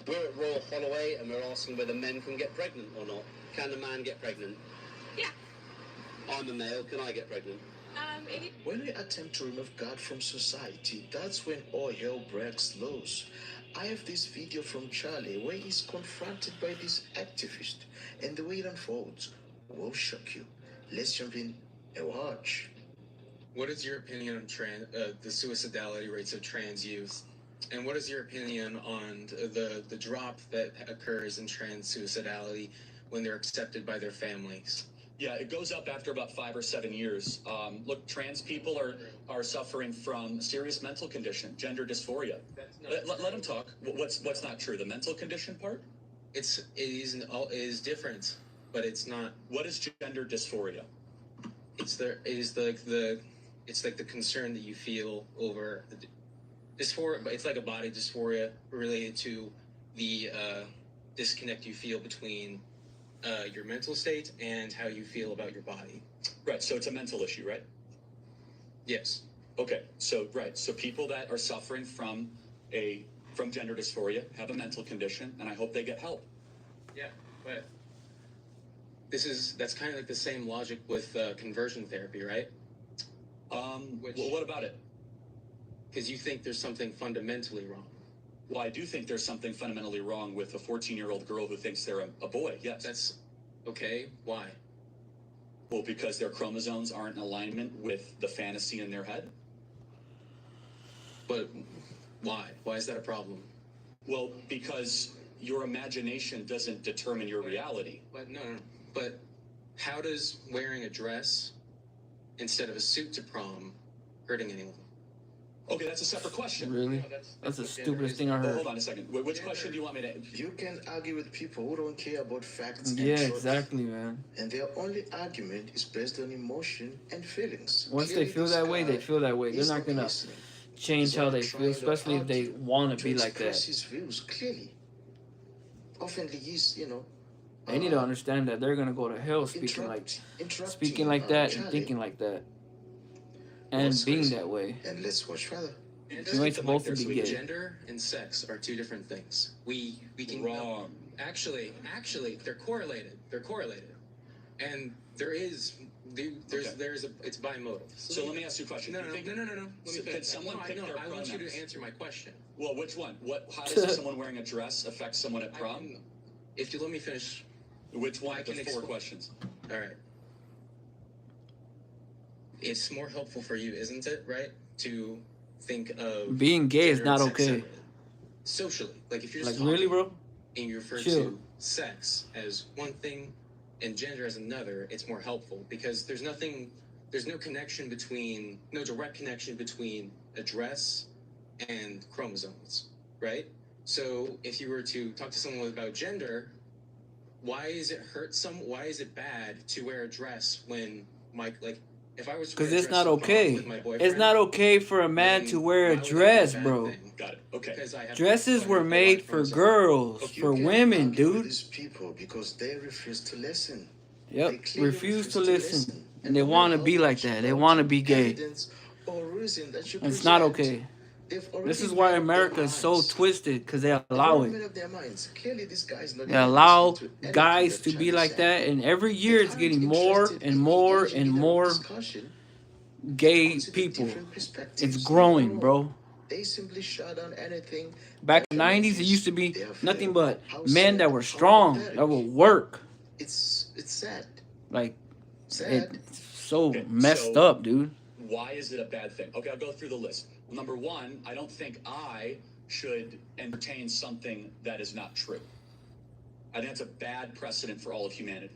We're at Royal Holloway and we're asking whether men can get pregnant or not. Can a man get pregnant? Yeah. I'm a male. Can I get pregnant? When we attempt to remove God from society, that's when all hell breaks loose. I have this video from Charlie where he's confronted by this activist, and the way it unfolds will shock you. Let's jump in and watch. What is your opinion on the suicidality rates of trans youth? And what is your opinion on the drop that occurs in trans suicidality when they're accepted by their families? Yeah, it goes up after about 5 or 7 years. Look, trans people are suffering from serious mental condition, gender dysphoria. Let them talk. What's not true? The mental condition part? It is different, but it's not. What is gender dysphoria? It's like the concern that you feel over the dysphoria, but it's like a body dysphoria related to the disconnect you feel between your mental state and how you feel about your body. Right, so it's a mental issue, right? Yes. Okay, so people that are suffering from gender dysphoria have a mental condition, and I hope they get help. Yeah, but that's kind of like the same logic with conversion therapy, right? Well, what about it? Because you think there's something fundamentally wrong. Well, I do think there's something fundamentally wrong with a 14-year-old girl who thinks they're a boy, yes. That's okay. Why? Well, because their chromosomes aren't in alignment with the fantasy in their head. But why? Why is that a problem? Well, because your imagination doesn't determine your reality. But no. But how does wearing a dress instead of a suit to prom hurting anyone? Okay, that's a separate question. Really? That's the stupidest thing I heard. Hold on a second. Which question do you want me to... You can argue with people who don't care about facts and Yeah, truth. exactly, man. And their only argument is based on emotion and feelings. Once Clearly, they feel this that way, guy they feel that way. They're is not gonna listening. change He's how only they feel, trying to especially if they argue, want to be like express that. his views clearly. Often he's, They need to understand that they're gonna go to hell speaking like that and thinking like that, and being that way. And let's watch further. You ain't supposed to be gay. Gender and sex are two different things. We can Wrong. Actually, they're correlated. And it's bimodal. So let me ask you a question. No. Let me Can finish. someone pick their I want you pronouns? to answer my question. Well, which one? How does someone wearing a dress affect someone at prom? If you let me finish. Which one? I The can four expl- questions. All right. It's more helpful for you, isn't it, right? To think of Being gay is gender not and sex okay. separately. Socially, like if you're Like just really, talking bro? and you refer Chill. to sex as one thing and gender as another, it's more helpful because there's no direct connection between a dress and chromosomes, right? So if you were to talk to someone about gender, why is it bad to wear a dress when if I was to wear Because a it's dress not to prom okay. with my boyfriend, It's not okay for a man then to wear a why would that be dress, bad bro. thing? Got it. Okay. Because I have Dresses were made for girls, You for can women, argue with dude. these people because they refuse to listen. They Yep, clearly refuse to listen. And they want to no be like that. They want to be gay. evidence or reason that you It's not present. okay. They've already This is made why up their America is so minds. twisted, because they They've allow already it. made up their minds. Clearly, this guy is not They even allow listening to anything guys that to be Charlie like said. that, and every year They it's aren't getting more interested and in more engaging and in a more discussion. gay Consider people. different perspectives. It's growing, bro. They simply shut down anything. Back in that the 90s, it challenges used to be their nothing faith. but How men sad, that were how strong, pathetic. that would work. It's sad. Like, Sad. it's so Okay, messed so- up, dude. Why is it a bad thing? Okay, I'll go through the list. Number one, I don't think I should entertain something that is not true. I think that's a bad precedent for all of humanity.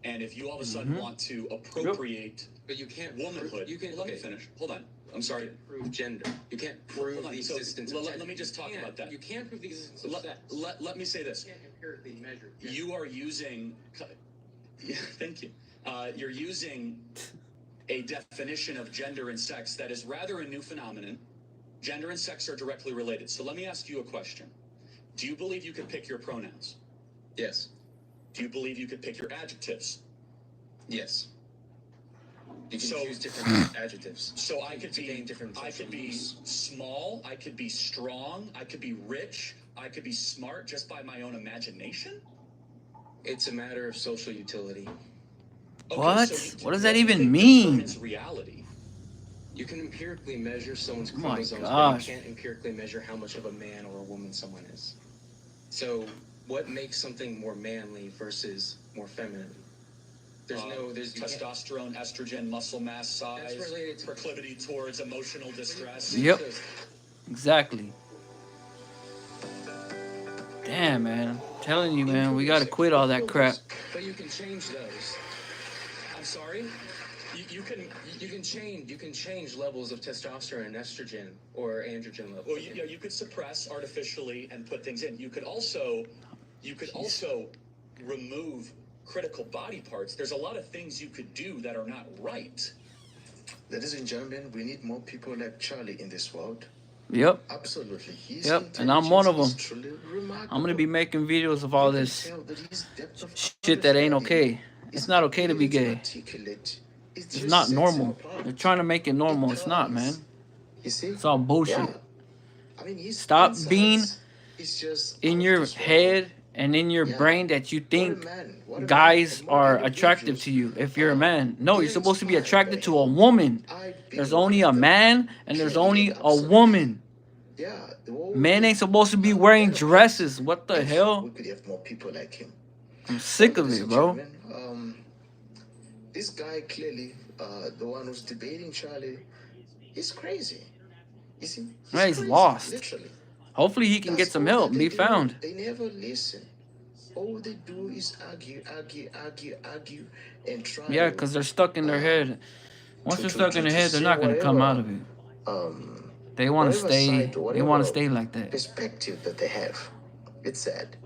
And if you all of a sudden want to appropriate But you can't womanhood, let me finish. Hold on. I'm sorry. prove gender. You can't Hold prove on. the So, existence of let gender. me just talk You about that. You can't prove the existence of sex. Let me say this. You can't empirically measure gender. You are using... Yeah, thank you. You're using a definition of gender and sex that is rather a new phenomenon. Gender and sex are directly related. So let me ask you a question. Do you believe you could pick your pronouns? Yes. Do you believe you could pick your adjectives? Yes. You can So- use different adjectives. So I could To be gain different I could be social use. small, I could be strong, I could be rich, I could be smart just by my own imagination? It's a matter of social utility. Okay, What? so What does that do you even think mean? determines reality? You can empirically measure someone's Oh my chromosomes, but gosh. you can't empirically measure how much of a man or a woman someone is. So, what makes something more manly versus more feminine? There's you can't- Testosterone, estrogen, muscle mass, size, That's related to- proclivity towards emotional distress. Yep. Exactly. Damn, man. I'm telling you, man, we gotta quit all that crap. But you can change those. I'm sorry? You can. You can change levels of testosterone and estrogen or androgen levels. Well, you could suppress artificially and put things in. You could also remove critical body parts. There's a lot of things you could do that are not right. Ladies and gentlemen, we need more people like Charlie in this world. Yep. Absolutely. His Yep, and I'm one of intelligence them. is truly remarkable. I'm gonna be making videos of all You can this tell that his depth of shit that ain't understanding okay. It's not okay to be is gay. articulate. It It's just not sets him normal. apart. They're trying to make it normal. It's not, man. You see? It's all bullshit. Yeah. I mean, his Stop insights being is just in out of your this world. head and in your Yeah. brain that you What a think man. What a man. guys And more are individuals attractive to you if you're a man. No, you're get supposed to be inspired attracted by to a him. woman. I There's be only one a of them. man and there's only a Absolutely. woman. Yeah, the whole Men thing. ain't supposed to be wearing dresses. What the If hell? we could have more people like him. I'm sick of Ladies it, and bro. gentlemen, this guy clearly, the one who's debating Charlie, is crazy. You see? Yeah, he's crazy, lost. Literally. Hopefully he can That's get some all help that and be they do. found. They never listen. All they do is argue, and try. Yeah, to, because they're stuck in their head. Once they're stuck in their head, they're not gonna come out of it. They want to whatever stay. side, They want whatever to stay like that. perspective that they have. It's sad.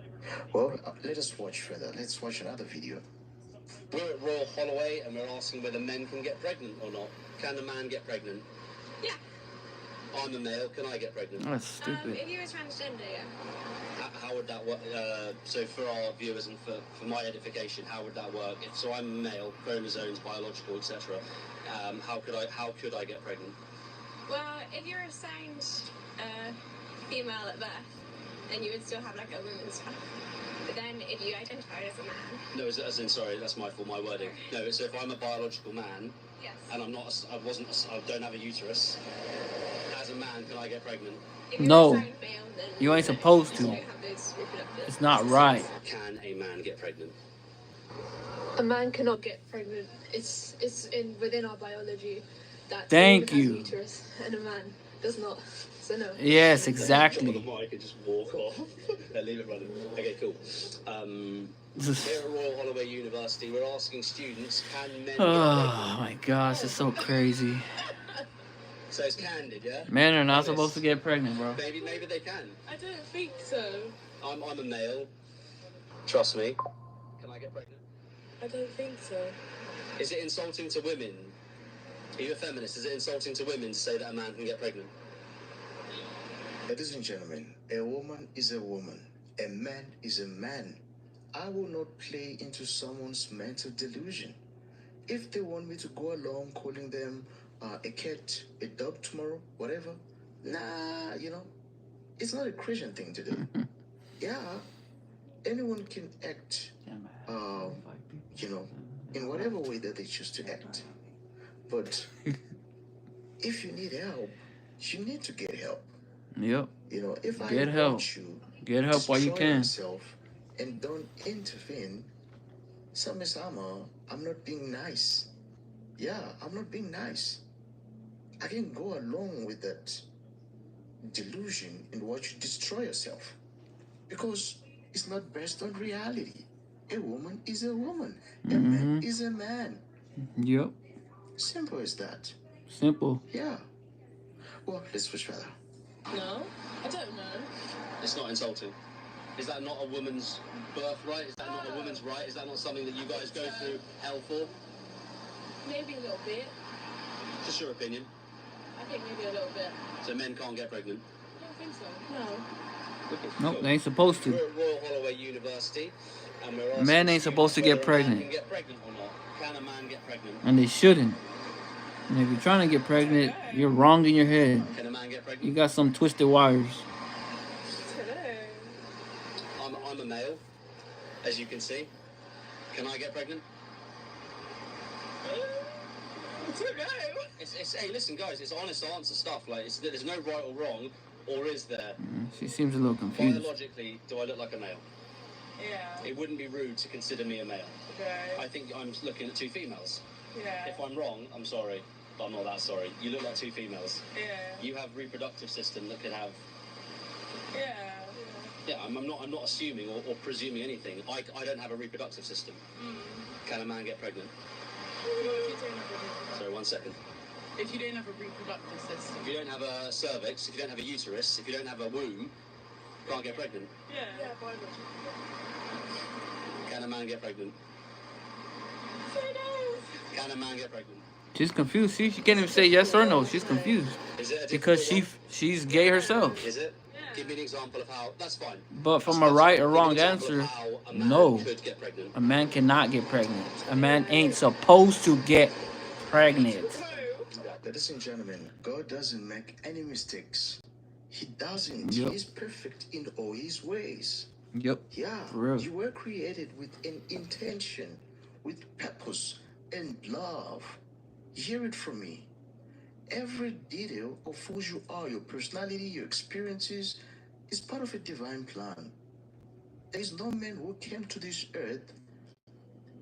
Well, let us watch further. Let's watch another video. We're at Royal Holloway and we're asking whether men can get pregnant or not. Can a man get pregnant? Yeah. I'm a male, can I get pregnant? That's stupid. If you were transgender, yeah. How would that work? So for our viewers and for my edification, how would that work? So I'm a male, chromosomes, biological, etc. How could I get pregnant? Well, if you're assigned female at birth, then you would still have like a woman's sperm. But then if you identified as a man, No, as in sorry, that's my fault, my wording. No, so if I'm a biological man yes. and I don't have a uterus, as a man, can I get pregnant? If you're No. assigned male, then You ain't no, supposed you to. don't have those reproductive It's not systems. right. Can a man get pregnant? A man cannot get pregnant. It's within our biology that Thank a woman you. has a uterus and a man does not. So no. Yes, Drop exactly. the mic and just walk off. Leave it running. Okay, cool. Here at Royal Holloway University, we're asking students, can men get Oh pregnant? my gosh, it's so crazy. So it's candid, yeah? Men are not supposed to get pregnant, bro. Maybe they can. I don't think so. I'm a male. Trust me. Can I get pregnant? I don't think so. Is it insulting to women? Are you a feminist? Is it insulting to women to say that a man can get pregnant? Ladies and gentlemen, a woman is a woman. A man is a man. I will not play into someone's mental delusion. If they want me to go along calling them a cat, a dog tomorrow, whatever, nah, it's not a Christian thing to do. Yeah, anyone can act, in whatever way that they choose to act. But if you need help, you need to get help. Yep. If I Get help. want you Get help while you destroy can. yourself and don't intervene, Sama, I'm not being nice. Yeah, I'm not being nice. I can go along with that delusion in what you destroy yourself. Because it's not based on reality. A woman is a woman. A man is a man. Yep. Simple as that. Simple. Yeah. Well, let's switch further. No, I don't know. It's not insulting. Is that not a woman's birthright? Is that not a woman's right? Is that not something that you guys go through hell for? Maybe a little bit. Just your opinion. I think maybe a little bit. So men can't get pregnant? I don't think so. No. Nope, they ain't supposed We're to. at Royal Holloway University, and we're asking Men ain't supposed to get whether a man pregnant. can get pregnant or not. Can a man get pregnant? And they shouldn't. And if you're trying to get pregnant, you're wrong in your head. Can a man get You pregnant? got some twisted wires. I'm a male, as you can see. Can I get pregnant? Hey, listen, guys. It's honest answer stuff. Like, there's no right or wrong, or is there? She seems a little confused. Biologically, do I look like a male? Yeah. It wouldn't be rude to consider me a male. Okay. I think I'm looking at two females. Yeah. If I'm wrong, I'm sorry, but I'm not that sorry. You look like two females. Yeah. You have reproductive system that could have. Yeah. Yeah, I'm not assuming or presuming anything. I don't have a reproductive system. Can a man get pregnant? Sorry, 1 second. If you don't have a reproductive system. If you don't have a cervix, if you don't have a uterus, if you don't have a womb, you can't get pregnant. Yeah. Yeah, biology. Can a man get pregnant? Can a man get pregnant? She's confused. She can't even say yes or no. She's confused Is it a because difficult she's gay herself. one? Is it? Give me an example of how. That's fine. But from a That's right fine. or Give me an wrong example answer, of how a man no. could get pregnant. A man cannot get pregnant. A man ain't supposed to get pregnant. Ladies and gentlemen, God doesn't make any mistakes. He doesn't. Yep. He is perfect in all his ways. Yep. Yeah, For real. you were created with an intention, with purpose and love. Hear it from me. Every detail of who you are, your personality, your experiences, is part of a divine plan. There is no man who came to this earth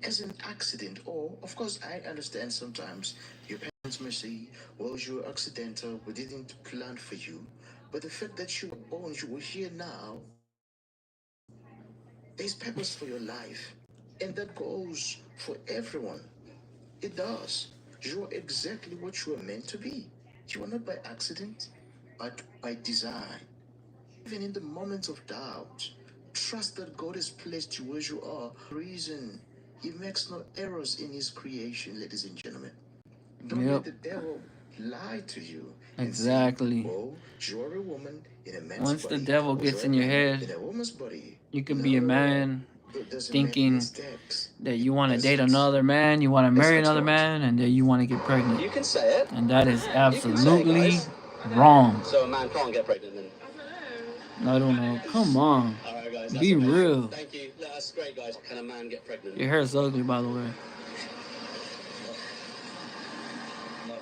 as an accident, or, of course, I understand sometimes your parents may say, well, you were accidental, we didn't plan for you. But the fact that you were born, you were here now, there's purpose for your life. And that goes for everyone. It does. You are exactly what you are meant to be. You are not by accident, but by design. Even in the moments of doubt, trust that God has placed you where you are. Reason. He makes no errors in his creation, ladies and gentlemen. Don't Yep. let the devil lie to you. and say, Exactly. "Oh, you're a woman in a man's Once the body, devil or gets you're in a your man head, in a woman's body." you can be a No, man God doesn't thinking make mistakes. that you want to As date it's- another man, you want to as marry it's another not. man, and that you want to get pregnant. You can say it. And that is You can say it, absolutely guys. wrong. So a man can't get pregnant then. I don't know. Come on. All right, guys. Be amazing. real. Thank you. That's great, guys. Can a man get pregnant? Your hair is ugly, by the way. No.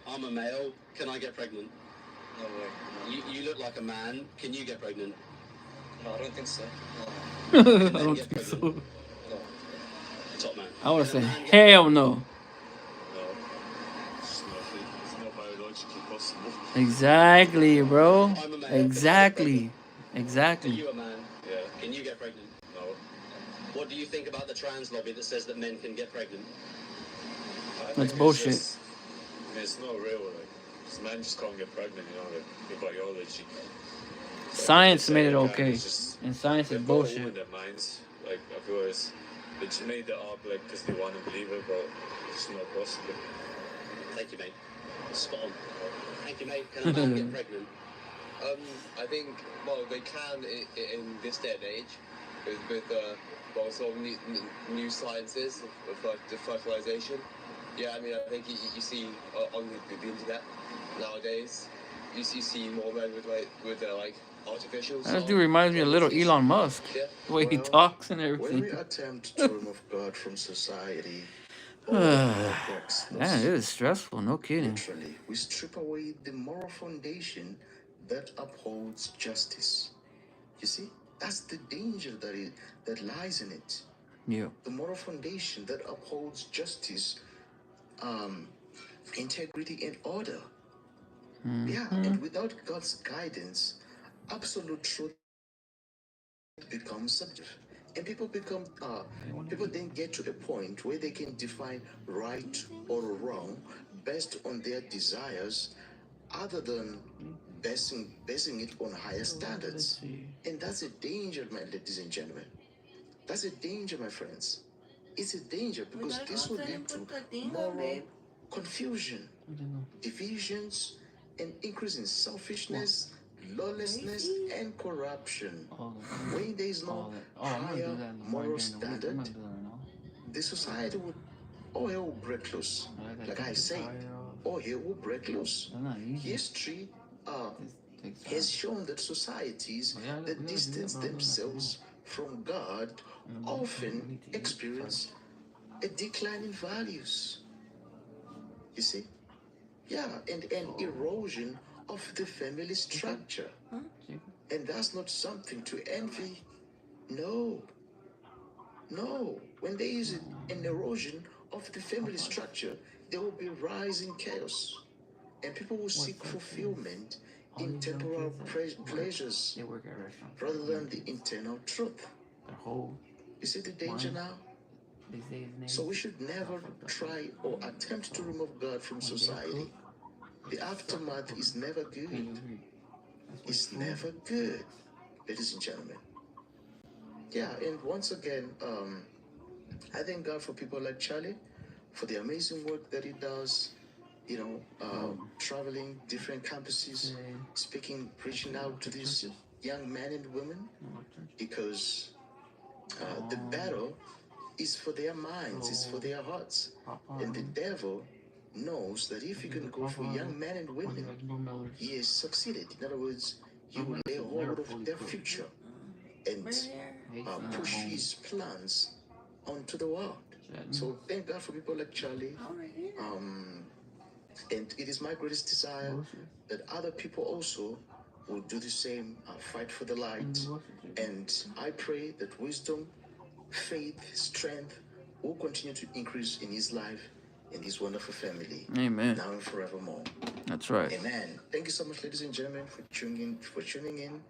I'm a male. Can I get pregnant? No way. You look like a man. Can you get pregnant? No, I don't think so. I don't think so. Top man. I would have Can said, a man get hell no. No. It's not biologically possible. Exactly, bro. I'm a male. Exactly. Are Exactly. you a man? Yeah. Can you get pregnant? No. What do you think about the trans lobby that says that men can get pregnant? I think That's it's bullshit. just- it's not real. Like, this man just can't get pregnant. You know, like the biology. So Science they made it say okay. it's just- And science they've is got all bullshit. in their minds. Like I feel they just made it up like because they want to believe it, but it's not possible. Thank you, mate. Spot on. Thank you, mate. Can a man get pregnant? I think, well, they can in this day and age with well, sort of new sciences of the fertilization. Yeah, I mean, I think you see on the internet nowadays, you see more men with like artificial. That dude reminds me of little Elon Musk. Yeah. The way he Well, talks and When everything. we attempt to remove God from society, Man, it is stressful. No kidding. literally, we strip away the moral foundation that upholds justice. You see, that's the danger that lies in it. Yeah. The moral foundation that upholds justice, integrity, and order. Yeah, and without God's guidance, absolute truth becomes subjective. And people then get to a point where they can define right or wrong based on their desires, other than basing it on higher standards. And that's a danger, my ladies and gentlemen. That's a danger, my friends. It's a danger because this will lead to moral confusion, divisions, and increase in selfishness, lawlessness, and corruption. When there is no higher moral standard, the society would all hell will break loose. Like I say, all hell will break loose. History has shown that societies that distance themselves from God often experience a decline in values. You see? Yeah, and an erosion of the family structure. And that's not something to envy. No. No. When there is an erosion of the family structure, there will be rising chaos. And people will seek fulfillment in temporal pleasures rather than the internal truth. You see the danger now? So we should never try or attempt to remove God from society. The aftermath is never good. It's never good, ladies and gentlemen. Yeah, and once again, I thank God for people like Charlie, for the amazing work that he does, you know, traveling different campuses, speaking, preaching out to these young men and women, because the battle is for their minds, it's for their hearts. And the devil knows that if he can go for young men and women, he has succeeded. In other words, he will lay hold of their future and push his plans onto the world. So thank God for people like Charlie. And it is my greatest desire that other people also will do the same, fight for the light. And I pray that wisdom, faith, strength will continue to increase in his life and his wonderful family. Amen. Now and forevermore. That's right. Amen. Thank you so much, ladies and gentlemen, for tuning in.